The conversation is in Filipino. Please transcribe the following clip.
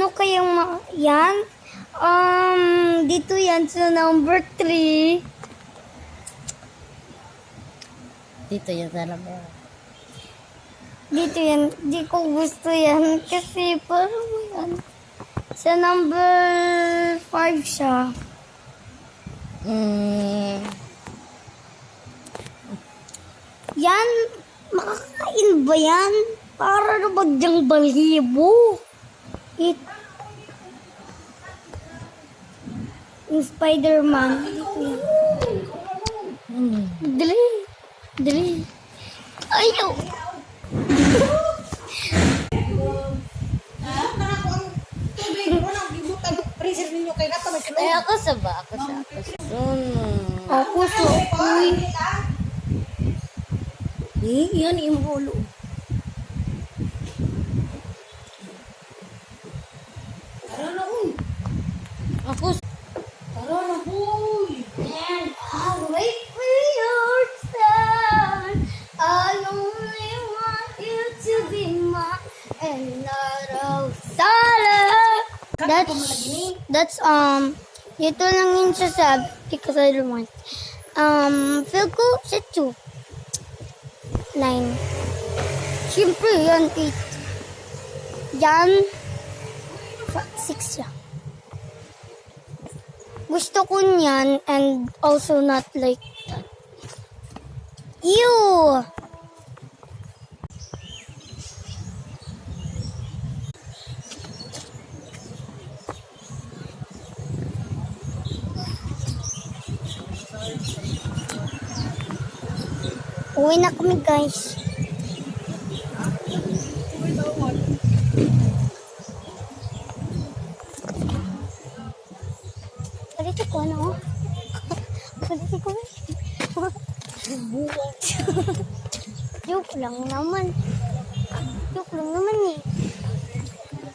Ano kayang yan? Dito yan sa number 3. Dito yan sa number. Dito yan. Di ko gusto yan. Kasi parang yan. Sa number 5 siya. Yan. Makakain ba yan? Para na bagyang balhibo. Yung Spider-Man. Dito yan. Dali. Dali. Ayaw. Ay, ako sa ba? Ako sa. Ako sa uy. Yan yung ulo. Ako sa. And I'll wait for your turn. I only want you to be mine and not outside. That's ito lang yun siya sa because I don't want. Feel ko sa 2. 9. Siyempre yan 8. Yan 6 siya. Gusto ko niyan and also not like that. Ew! Uwi na kami, guys. Kaliti ko, ano? Kaliti ko, Joke lang naman. Joke lang naman, eh.